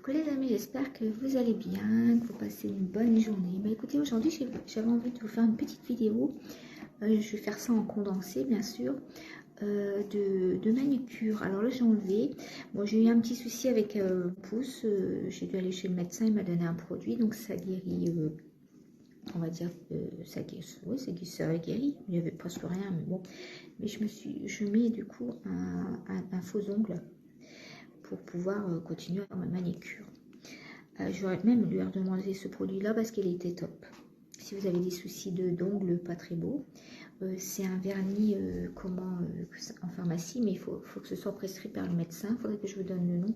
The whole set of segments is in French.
Coucou les amis, j'espère que vous allez bien, que vous passez une bonne journée. Bah écoutez, aujourd'hui j'avais envie de vous faire une petite vidéo. Je vais faire ça en condensé bien sûr, de manucure. Alors là j'ai enlevé, bon, j'ai eu un petit souci avec mon pouce, j'ai dû aller chez le médecin, il m'a donné un produit, donc ça guérit, on va dire, ça guérit, oui, ça guérit, il n'y avait presque rien, mais bon. Mais je mets du coup un faux ongle pour pouvoir continuer à faire ma manicure. J'aurais même lui redemandé ce produit-là parce qu'il était top. Si vous avez des soucis d'ongles pas très beaux, c'est un vernis en pharmacie, mais il faut que ce soit prescrit par le médecin. Il faudrait que je vous donne le nom.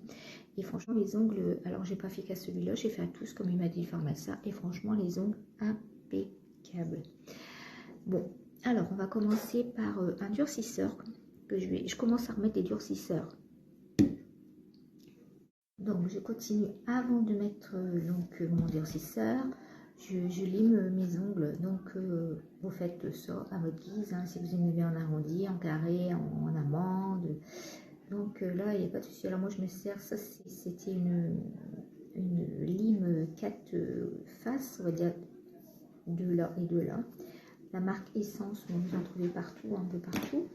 Et franchement, les ongles, alors j'ai pas fait qu'à celui-là, j'ai fait à tous comme il m'a dit le pharmacien. Et franchement, les ongles impeccables. Bon, alors on va commencer par un durcisseur je commence à remettre des durcisseurs. Donc je continue avant de mettre mon durcisseur, je lime mes ongles. Donc vous faites ça à votre guise, hein, si vous aimez bien en arrondi, en carré, en amande. Donc là il n'y a pas de souci. Alors moi je me sers, ça c'était une lime 4 faces, on va dire, de là et de là. La marque Essence, vous en trouvez partout, un peu partout.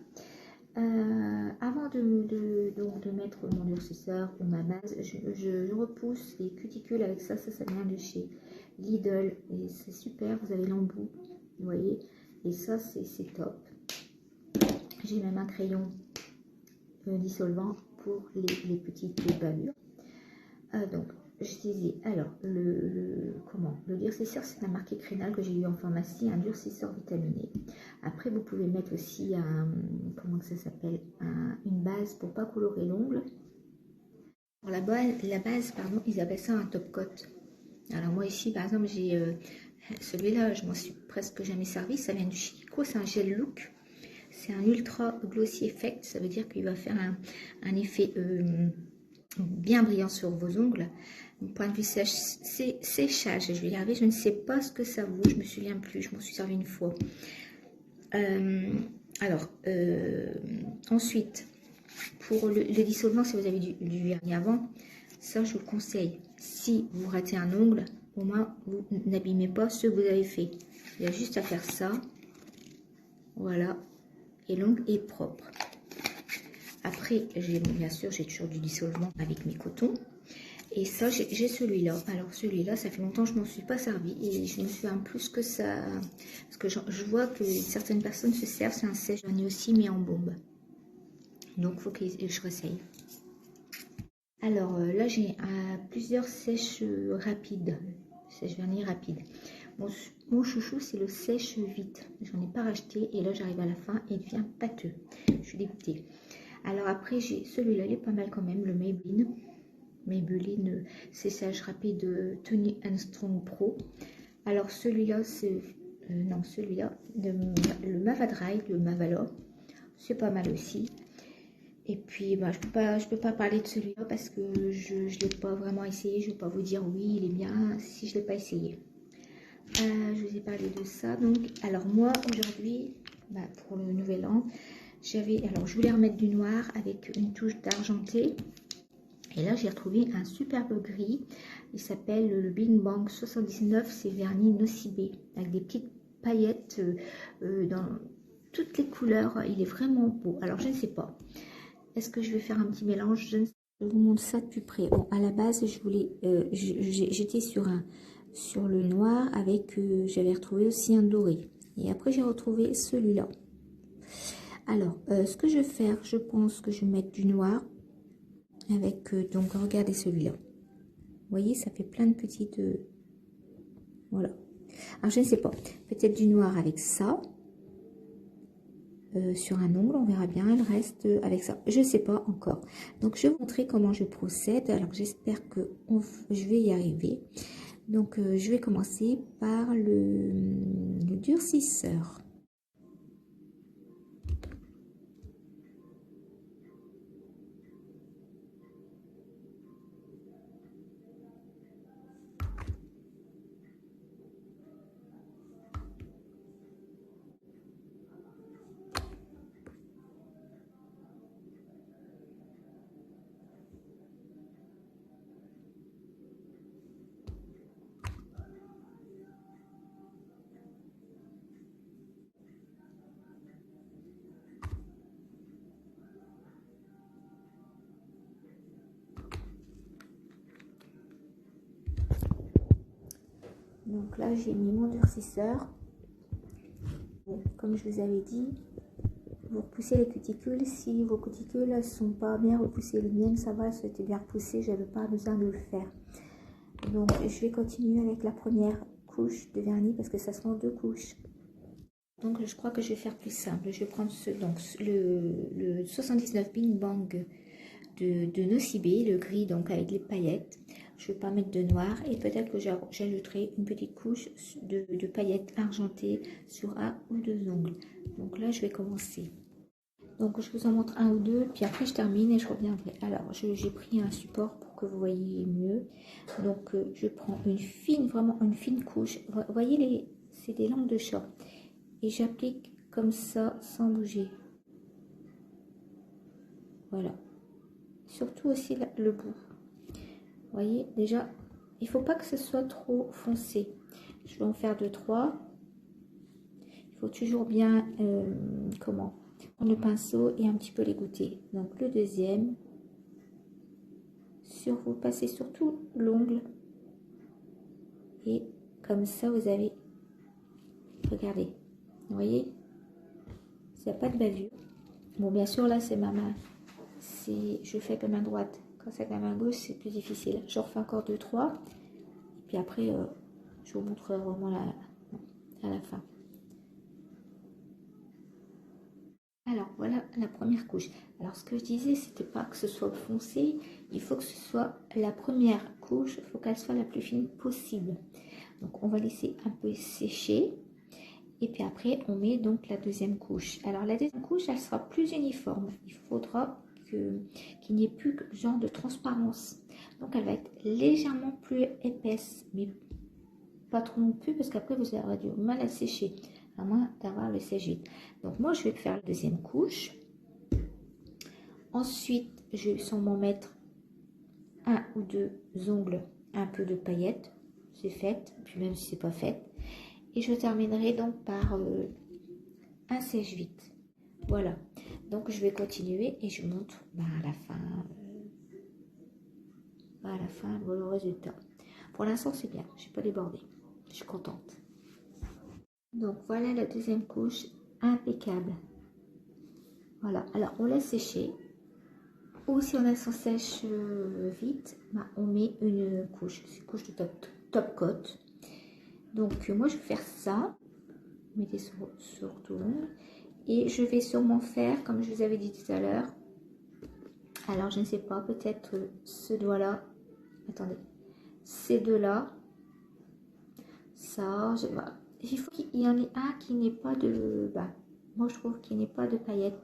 Avant de mettre mon durcisseur ou ma base, je repousse les cuticules avec ça. Ça vient de chez Lidl et c'est super. Vous avez l'embout, vous voyez, et ça c'est top. J'ai même un crayon dissolvant pour les petites bavures. Donc je disais, alors le durcisseur, c'est un marque Crénal que j'ai eu en pharmacie, un durcisseur vitaminé. Après vous pouvez mettre aussi comment que ça s'appelle, une base pour pas colorer l'ongle. La base, pardon, ils appellent ça un top coat. Alors moi ici par exemple j'ai celui-là, je m'en suis presque jamais servi, ça vient du Chico, c'est un gel look. C'est un ultra glossy effect, ça veut dire qu'il va faire un effet bien brillant sur vos ongles. Point de vue séchage, je vais y arriver, je ne sais pas ce que ça vaut, je me souviens plus, je m'en suis servi une fois. Ensuite, pour le dissolvant, si vous avez du vernis avant, ça je vous le conseille. Si vous ratez un ongle, au moins vous n'abîmez pas ce que vous avez fait. Il y a juste à faire ça, voilà, et l'ongle est propre. Après, bien sûr, j'ai toujours du dissolvant avec mes cotons. Et ça, j'ai celui-là. Alors celui-là, ça fait longtemps que je ne m'en suis pas servi. Et je me suis un plus que ça. Parce que je vois que certaines personnes se servent. C'est un sèche-vernis aussi, mais en bombe. Donc, il faut que je réessaye. Alors là, j'ai plusieurs sèches rapides. Sèche-vernis rapide. Mon chouchou, c'est le sèche vite. J'en ai pas racheté. Et là, j'arrive à la fin et il devient pâteux. Je suis dégoûtée. Alors après, j'ai celui-là, il est pas mal quand même, le Maybelline séchage rapide Tony Strong Pro. Alors celui-là, c'est celui-là, le Mavadry de Mavala, c'est pas mal aussi. Et puis bah, je peux pas parler de celui-là parce que je l'ai pas vraiment essayé. Je vais pas vous dire oui il est bien si je l'ai pas essayé. Je vous ai parlé de ça. Donc alors moi aujourd'hui, pour le nouvel an, je voulais remettre du noir avec une touche d'argenté. Et là, j'ai retrouvé un superbe gris. Il s'appelle le Bing Bang 79. C'est vernis nocibé avec des petites paillettes dans toutes les couleurs. Il est vraiment beau. Alors, je ne sais pas. Est-ce que je vais faire un petit mélange? Je vous montre ça de plus près. Bon, à la base, j'étais sur le noir avec, j'avais retrouvé aussi un doré. Et après, j'ai retrouvé celui-là. Alors, ce que je vais faire, je pense que je vais mettre du noir. Avec, donc regardez celui-là. Vous voyez, ça fait plein de petites... voilà. Alors, je ne sais pas. Peut-être du noir avec ça. Sur un ongle, on verra bien. Le reste avec ça. Je ne sais pas encore. Donc, je vais vous montrer comment je procède. Alors, j'espère que je vais y arriver. Donc, je vais commencer par le durcisseur. Donc là, j'ai mis mon durcisseur. Bon, comme je vous avais dit, vous repoussez les cuticules. Si vos cuticules ne sont pas bien repoussées, les miennes, ça va, c'était bien repoussé, je n'avais pas besoin de le faire. Donc, je vais continuer avec la première couche de vernis parce que ça se fait en 2 couches. Donc, je crois que je vais faire plus simple. Je vais prendre le 79 Bing Bang de Nocibé, le gris, donc avec les paillettes. Je ne vais pas mettre de noir et peut-être que j'ajouterai une petite couche de paillettes argentées sur un ou 2 ongles. Donc là, je vais commencer. Donc, je vous en montre un ou deux, puis après, je termine et je reviendrai. Alors, j'ai pris un support pour que vous voyez mieux. Donc, je prends une fine, vraiment une fine couche. Vous voyez, c'est des langues de chat. Et j'applique comme ça, sans bouger. Voilà. Surtout aussi le bout. Vous voyez, déjà, il ne faut pas que ce soit trop foncé. Je vais en faire 2-3. Il faut toujours bien, prendre le pinceau et un petit peu les goûter. Donc, le deuxième. Vous passez surtout l'ongle. Et comme ça, vous avez, regardez, vous voyez, il n'y a pas de bavure. Bon, bien sûr, là, c'est ma main. Je fais avec la main droite. Quand c'est avec la main gauche, c'est plus difficile. Je refais encore 2-3. Et puis après, je vous montrerai vraiment à la fin. Alors, voilà la première couche. Alors, ce que je disais, c'était pas que ce soit foncé. Il faut que ce soit la première couche. Il faut qu'elle soit la plus fine possible. Donc, on va laisser un peu sécher. Et puis après, on met donc la deuxième couche. Alors, la deuxième couche, elle sera plus uniforme. Il faudra qu'il n'y ait plus que genre de transparence. Donc, elle va être légèrement plus épaisse, mais pas trop non plus, parce qu'après, vous aurez du mal à sécher, à moins d'avoir le sèche-vite. Donc, moi, je vais faire la deuxième couche. Ensuite, je vais sûrement mettre 1 ou 2 ongles, un peu de paillettes. C'est fait, puis même si c'est pas fait. Et je terminerai donc par un sèche-vite. Voilà. Donc, je vais continuer et je vous montre à la fin, le résultat. Pour l'instant, c'est bien. Je n'ai pas débordé. Je suis contente. Donc, voilà la deuxième couche. Impeccable. Voilà. Alors, on laisse sécher. Ou si on a son sèche vite, on met une couche. C'est une couche de top coat. Donc, moi, je vais faire ça. Mettez sur tout le monde. Et je vais sûrement faire, comme je vous avais dit tout à l'heure, alors je ne sais pas, peut-être ce doigt-là, attendez, ces deux-là, ça, il faut qu'il y en ait un qui n'ait pas de, moi je trouve qu'il n'y ait pas de paillettes.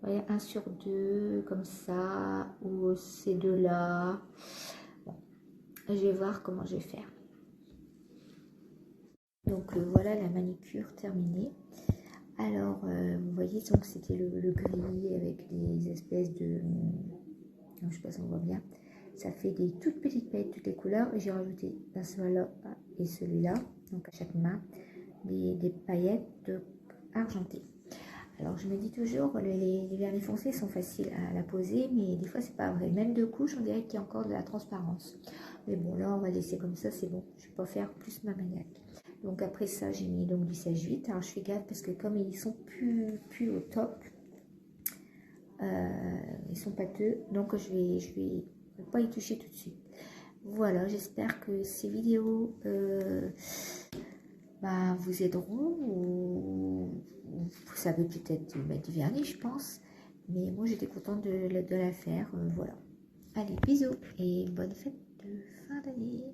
Vous voyez, 1 sur 2, comme ça, ou ces deux-là. Bon, je vais voir comment je vais faire. Donc voilà la manicure terminée. Alors, vous voyez, donc c'était le gris avec des espèces de... je ne sais pas si on voit bien. Ça fait des toutes petites paillettes, toutes les couleurs. Et j'ai rajouté à celui-là et celui-là, donc à chaque main, des paillettes argentées. Alors, je me dis toujours, les vernis foncés sont faciles à la poser, mais des fois, c'est pas vrai. Même 2 couches, on dirait qu'il y a encore de la transparence. Mais bon, là, on va laisser comme ça, c'est bon. Je ne vais pas faire plus ma maniaque. Donc après ça, j'ai mis donc du sèche-vite. Alors je fais gaffe parce que comme ils sont plus au top, ils sont pâteux. Donc je vais pas y toucher tout de suite. Voilà, j'espère que ces vidéos vous aideront. Ou vous savez peut-être mettre du vernis, je pense. Mais moi, j'étais contente de la faire. Voilà. Allez, bisous et bonne fête de fin d'année.